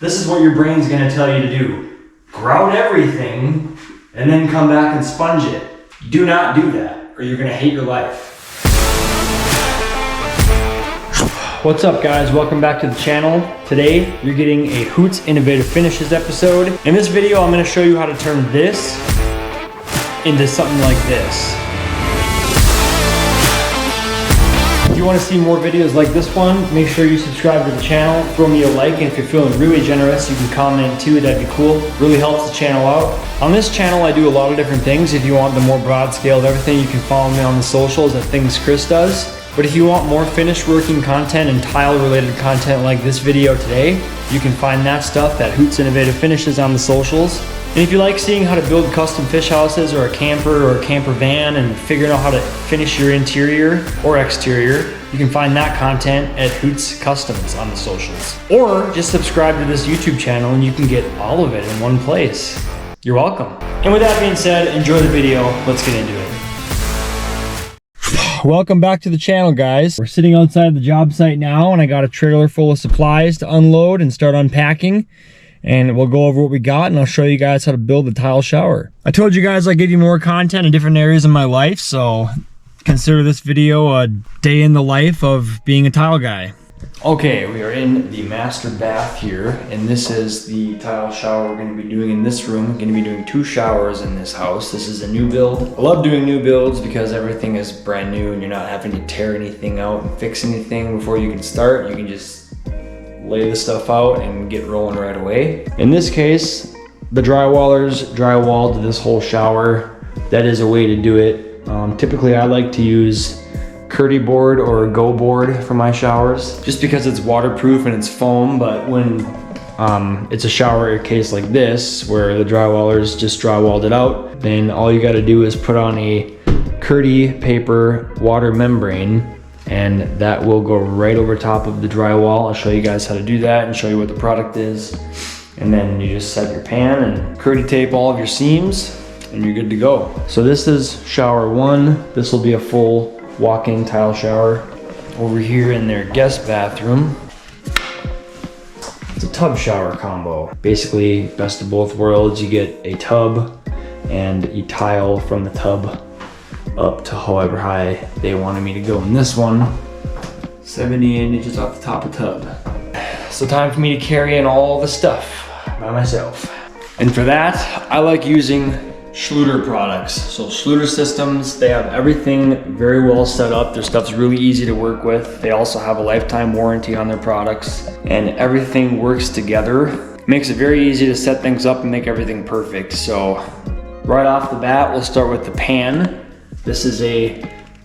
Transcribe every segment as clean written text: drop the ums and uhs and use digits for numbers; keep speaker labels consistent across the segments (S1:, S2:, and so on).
S1: This is what your brain's gonna tell you to do. Grout everything and then come back and sponge it. Do not do that or you're gonna hate your life. What's up guys, welcome back to the channel. Today you're getting a Hoots Innovative Finishes episode. In this video I'm gonna show you how to turn this into something like this. If you want to see more videos like this one, make sure you subscribe to the channel, throw me a like, and if you're feeling really generous, you can comment too, that'd be cool. Really helps the channel out. On this channel, I do a lot of different things. If you want the more broad scale of everything, you can follow me on the socials at Things Chris Does. But if you want more finished working content and tile related content like this video today, you can find that stuff at Hoots Innovative Finishes on the socials. And if you like seeing how to build custom fish houses or a camper van and figuring out how to finish your interior or exterior, you can find that content at Hoots Customs on the socials. Or just subscribe to this YouTube channel and you can get all of it in one place. You're welcome. And with that being said, enjoy the video. Let's get into it. Welcome back to the channel, guys. We're sitting outside the job site now and I got a trailer full of supplies to unload and start unpacking. And we'll go over what we got and I'll show you guys how to build a tile shower. I told you guys I'd give you more content in different areas of my life, so consider this video a day in the life of being a tile guy. Okay, we are in the master bath here, and this is the tile shower we're going to be doing in this room. We're going to be doing 2 showers in this house. This is a new build. I love doing new builds because everything is brand new and you're not having to tear anything out and fix anything before you can start. You can just lay the stuff out and get rolling right away. In this case, the drywallers drywalled this whole shower. That is a way to do it. Typically I like to use Curdy board or Go board for my showers just because it's waterproof and it's foam, but when it's a shower case like this where the drywallers just drywalled it out, then all you got to do is put on a Curdy paper water membrane and that will go right over top of the drywall. I'll show you guys how to do that and show you what the product is. And then you just set your pan and Curdy tape all of your seams and you're good to go. So this is shower 1. This will be a full walk-in tile shower. Over here in their guest bathroom, it's a tub shower combo. Basically, best of both worlds. You get a tub and you tile from the tub up to however high they wanted me to go. In this one, 78 inches off the top of the tub. So time for me to carry in all the stuff by myself. And for that, I like using Schluter products. So Schluter Systems, they have everything very well set up. Their stuff's really easy to work with. They also have a lifetime warranty on their products and everything works together. Makes it very easy to set things up and make everything perfect. So right off the bat, we'll start with the pan. This is a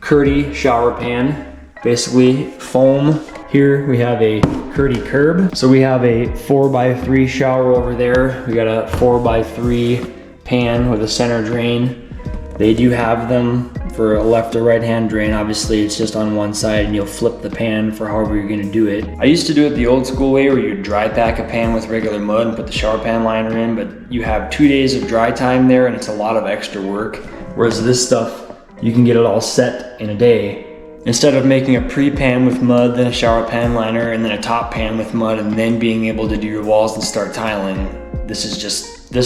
S1: Curdy shower pan, basically foam. Here we have a Curdy curb. So we have a 4x3 shower over there. We got a 4x3 pan with a center drain. They do have them for a left or right hand drain. Obviously it's just on one side and you'll flip the pan for however you're gonna do it. I used to do it the old school way where you dry pack a pan with regular mud and put the shower pan liner in, but you have 2 days of dry time there and it's a lot of extra work. Whereas this stuff, you can get it all set in a day. Instead of making a pre-pan with mud, then a shower pan liner, and then a top pan with mud, and then being able to do your walls and start tiling, this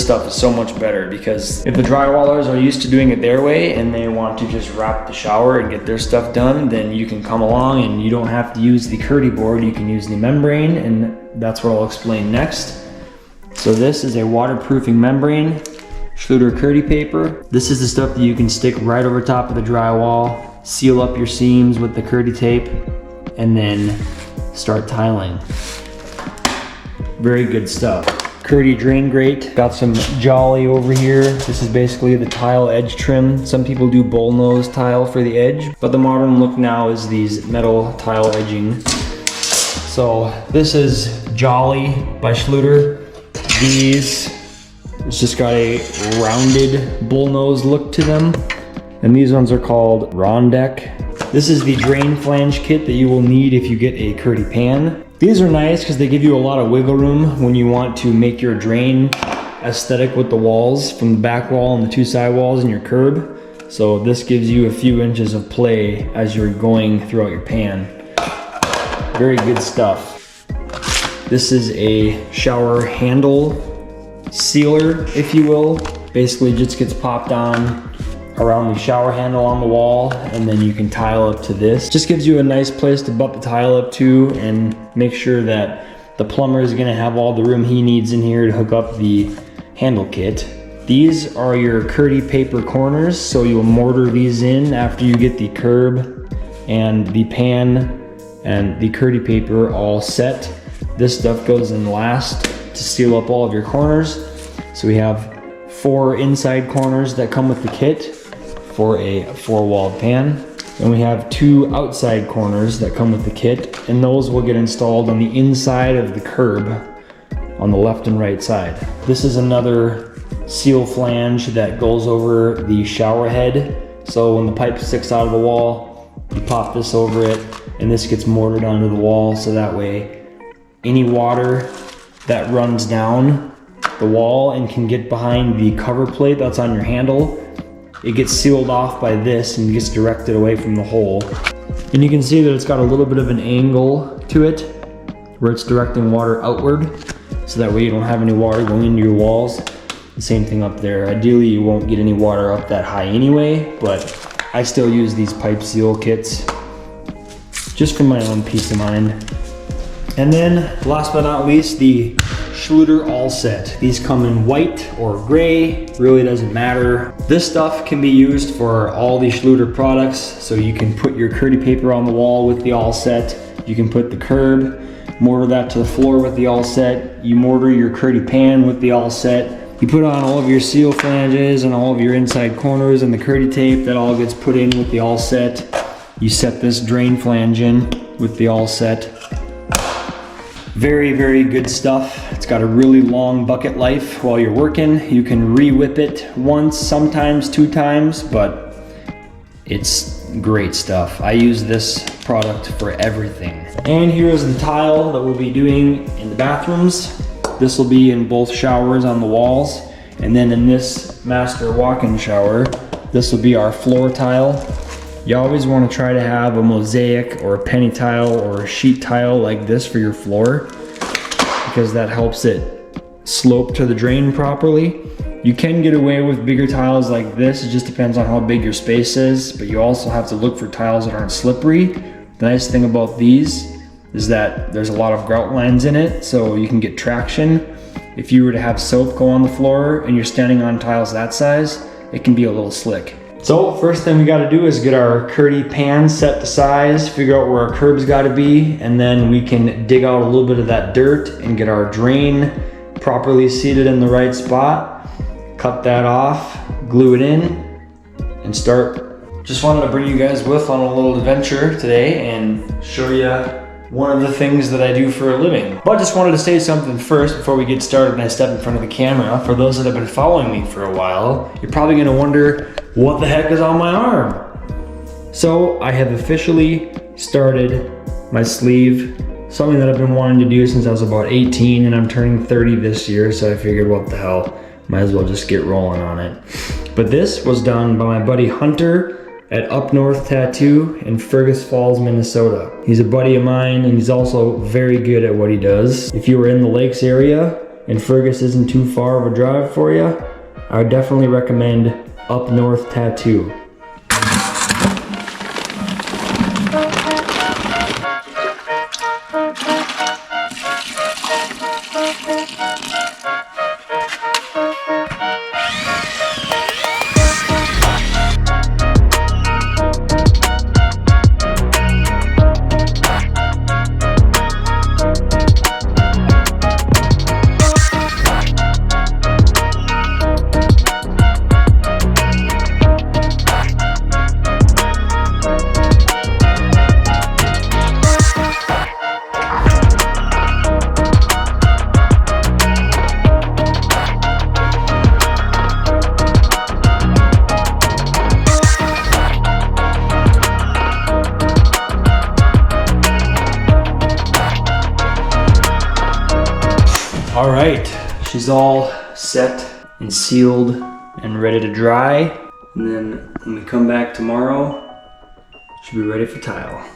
S1: stuff is so much better because if the drywallers are used to doing it their way and they want to just wrap the shower and get their stuff done, then you can come along and you don't have to use the Curdy board, you can use the membrane, and that's what I'll explain next. So this is a waterproofing membrane. Schluter Curdy paper. This is the stuff that you can stick right over top of the drywall, seal up your seams with the Curdy tape, and then start tiling. Very good stuff. Curdy drain grate. Got some Jolly over here. This is basically the tile edge trim. Some people do bullnose tile for the edge, but the modern look now is these metal tile edging. So this is Jolly by Schluter. It's just got a rounded bullnose look to them. And these ones are called Rondeck. This is the drain flange kit that you will need if you get a Curdy pan. These are nice because they give you a lot of wiggle room when you want to make your drain aesthetic with the walls from the back wall and the 2 side walls and your curb. So this gives you a few inches of play as you're going throughout your pan. Very good stuff. This is a shower handle sealer, if you will. Basically just gets popped on around the shower handle on the wall, and then you can tile up to this. Just gives you a nice place to butt the tile up to and make sure that the plumber is gonna have all the room he needs in here to hook up the handle kit. These are your Curdy paper corners, so you'll mortar these in after you get the curb and the pan and the Curdy paper all set. This stuff goes in last to seal up all of your corners. So we have 4 inside corners that come with the kit for a 4-walled pan. And we have 2 outside corners that come with the kit, and those will get installed on the inside of the curb on the left and right side. This is another seal flange that goes over the shower head. So when the pipe sticks out of the wall, you pop this over it, and this gets mortared onto the wall, so that way any water that runs down the wall and can get behind the cover plate that's on your handle, it gets sealed off by this and gets directed away from the hole. And you can see that it's got a little bit of an angle to it where it's directing water outward, so that way you don't have any water going into your walls. The same thing up there. Ideally you won't get any water up that high anyway, but I still use these pipe seal kits just for my own peace of mind. And then last but not least, the Schluter All Set. These come in white or gray, really doesn't matter. This stuff can be used for all the Schluter products, so you can put your Curdy paper on the wall with the All Set. You can put the curb, mortar that to the floor with the All Set. You mortar your Curdy pan with the All Set. You put on all of your seal flanges and all of your inside corners and the Curdy tape, that all gets put in with the All Set. You set this drain flange in with the All Set. Very, very good stuff. It's got a really long bucket life while you're working. You can re-whip it once, sometimes 2 times, but it's great stuff. I use this product for everything. And here's the tile that we'll be doing in the bathrooms. This will be in both showers on the walls, and then in this master walk-in shower, this will be our floor tile. You always want to try to have a mosaic or a penny tile or a sheet tile like this for your floor, because that helps it slope to the drain properly. You can get away with bigger tiles like this, it just depends on how big your space is, but you also have to look for tiles that aren't slippery. The nice thing about these is that there's a lot of grout lines in it, so you can get traction. If you were to have soap go on the floor and you're standing on tiles that size, it can be a little slick. So first thing we gotta do is get our Curdy pan set to size, figure out where our curb's gotta be, and then we can dig out a little bit of that dirt and get our drain properly seated in the right spot. Cut that off, glue it in, and start. Just wanted to bring you guys with on a little adventure today and show you one of the things that I do for a living. But I just wanted to say something first before we get started and I step in front of the camera. For those that have been following me for a while, you're probably gonna wonder what the heck is on my arm. So I have officially started my sleeve, something that I've been wanting to do since I was about 18, and I'm turning 30 this year, so I figured what the hell, might as well just get rolling on it. But this was done by my buddy Hunter at Up North Tattoo in Fergus Falls, Minnesota. He's a buddy of mine, and he's also very good at what he does. If you were in the lakes area and Fergus isn't too far of a drive for you, I would definitely recommend Up North Tattoo. All right, she's all set and sealed and ready to dry. And then when we come back tomorrow, she'll be ready for tile.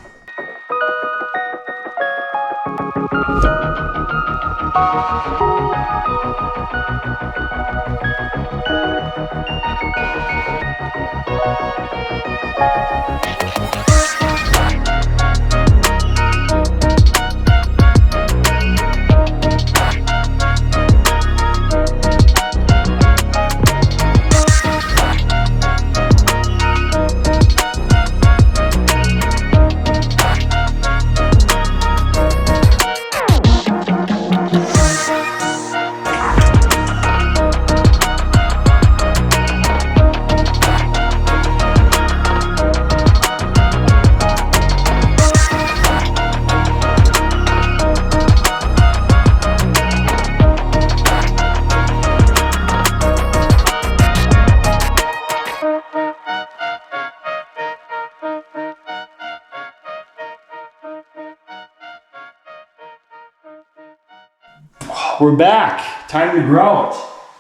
S1: We're back. Time to grout.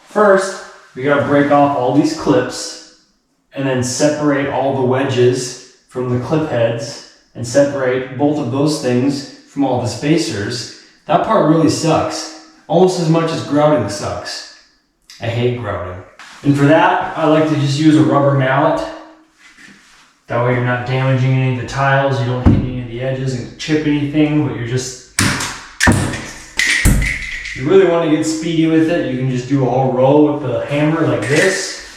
S1: First, we gotta break off all these clips and then separate all the wedges from the clip heads and separate both of those things from all the spacers. That part really sucks. Almost as much as grouting sucks. I hate grouting. And for that, I like to just use a rubber mallet. That way you're not damaging any of the tiles, you don't hit any of the edges and chip anything, but you're just... If you really want to get speedy with it, you can just do a whole row with the hammer like this.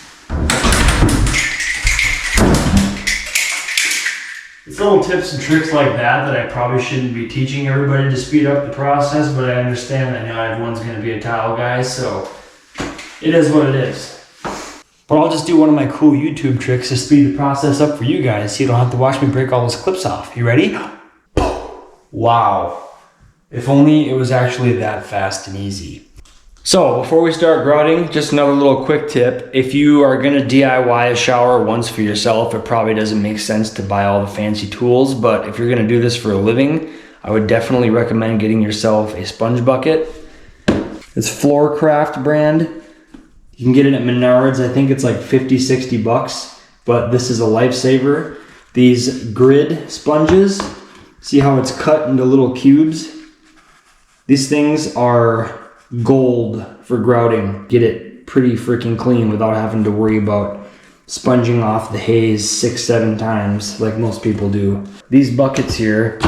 S1: It's little tips and tricks like that I probably shouldn't be teaching everybody to speed up the process, but I understand that not everyone's going to be a tile guy, so it is what it is. But I'll just do one of my cool YouTube tricks to speed the process up for you guys so you don't have to watch me break all those clips off. You ready? Wow. If only it was actually that fast and easy. So before we start grouting, just another little quick tip. If you are gonna DIY a shower once for yourself, it probably doesn't make sense to buy all the fancy tools, but if you're gonna do this for a living, I would definitely recommend getting yourself a sponge bucket. It's Floorcraft brand. You can get it at Menards. I think it's like 50, 60 bucks, but this is a lifesaver. These grid sponges, see how it's cut into little cubes? These things are gold for grouting. Get it pretty freaking clean without having to worry about sponging off the haze 6-7 times like most people do. These buckets here,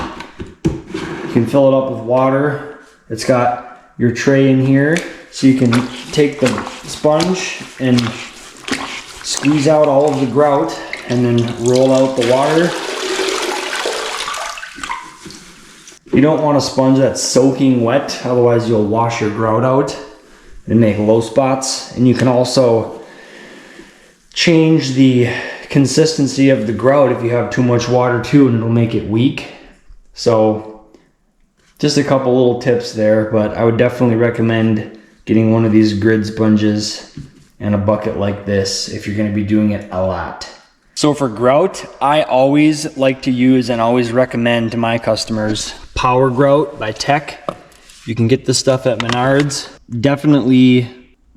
S1: you can fill it up with water. It's got your tray in here, so you can take the sponge and squeeze out all of the grout and then roll out the water. You don't want a sponge that's soaking wet, otherwise you'll wash your grout out and make low spots. And you can also change the consistency of the grout if you have too much water too, and it'll make it weak. So just a couple little tips there, but I would definitely recommend getting one of these grid sponges and a bucket like this if you're gonna be doing it a lot. So for grout, I always like to use and always recommend to my customers Power Grout by Tech. You can get this stuff at Menards. Definitely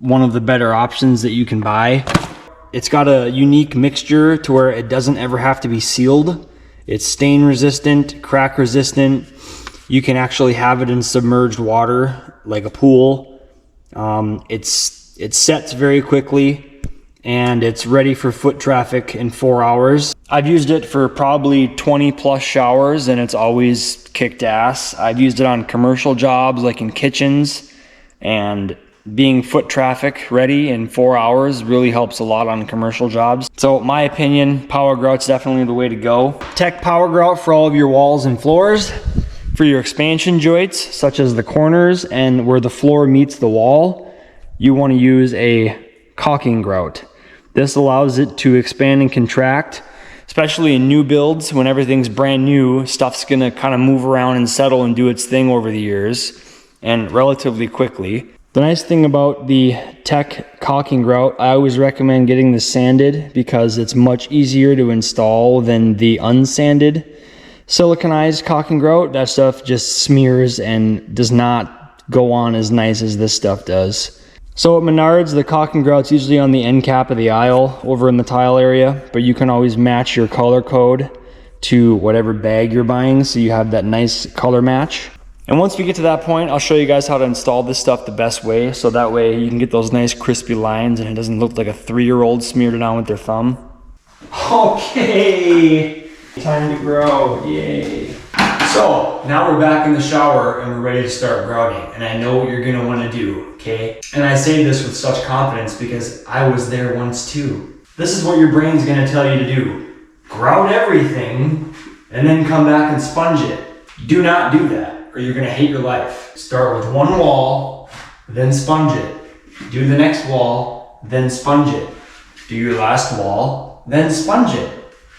S1: one of the better options that you can buy. It's got a unique mixture to where it doesn't ever have to be sealed. It's stain resistant, crack resistant. You can actually have it in submerged water like a pool. It sets very quickly, and it's ready for foot traffic in 4 hours. I've used it for probably 20 plus showers and it's always kicked ass. I've used it on commercial jobs like in kitchens, and being foot traffic ready in 4 hours really helps a lot on commercial jobs. So my opinion, Power Grout's definitely the way to go. Tech Power Grout for all of your walls and floors. For your expansion joints, such as the corners and where the floor meets the wall, you want to use a caulking grout. This allows it to expand and contract, especially in new builds. When everything's brand new, stuff's gonna kind of move around and settle and do its thing over the years and relatively quickly. The nice thing about the Tech caulking grout, I always recommend getting this sanded because it's much easier to install than the unsanded siliconized caulking grout. That stuff just smears and does not go on as nice as this stuff does. So at Menards, the caulking grout's usually on the end cap of the aisle over in the tile area, but you can always match your color code to whatever bag you're buying so you have that nice color match. And once we get to that point, I'll show you guys how to install this stuff the best way, so that way you can get those nice crispy lines and it doesn't look like a 3-year-old smeared it on with their thumb. Okay, time to grout, yay. So now we're back in the shower and we're ready to start grouting, and I know what you're gonna wanna do, okay? And I say this with such confidence because I was there once too. This is what your brain's gonna tell you to do. Grout everything and then come back and sponge it. Do not do that, or you're gonna hate your life. Start with one wall, then sponge it. Do the next wall, then sponge it. Do your last wall, then sponge it.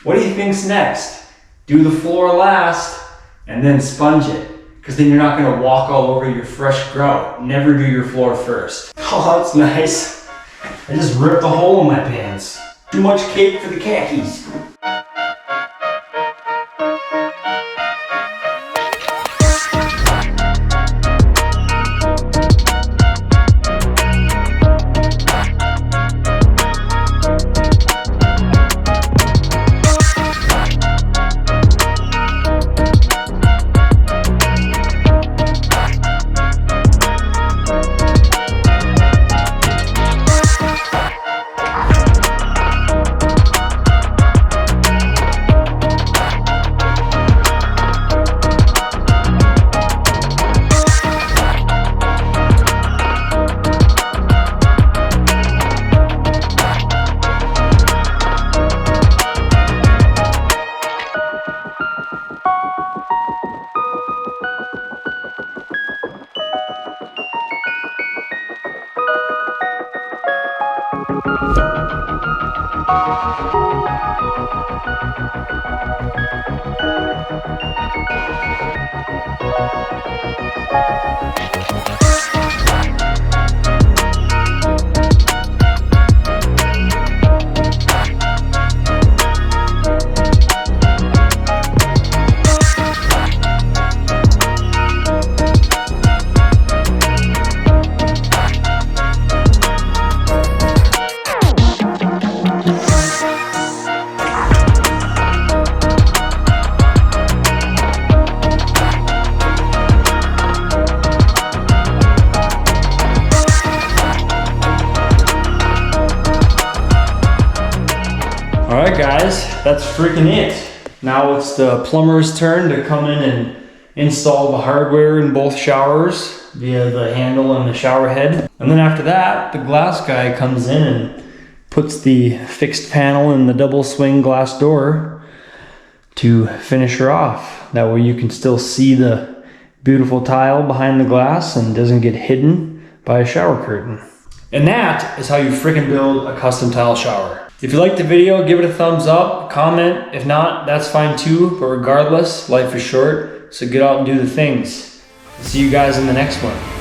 S1: What do you think's next? Do the floor last, and then sponge it. Because then you're not gonna walk all over your fresh grout. Never do your floor first. Oh, that's nice. I just ripped a hole in my pants. Too much cake for the khakis. Alright guys, that's freaking it. Now it's the plumber's turn to come in and install the hardware in both showers via the handle and the shower head. And then after that, the glass guy comes in and puts the fixed panel in the double swing glass door to finish her off. That way you can still see the beautiful tile behind the glass and doesn't get hidden by a shower curtain. And that is how you freaking build a custom tile shower. If you liked the video, give it a thumbs up, comment. If not, that's fine too. But regardless, life is short, so get out and do the things. See you guys in the next one.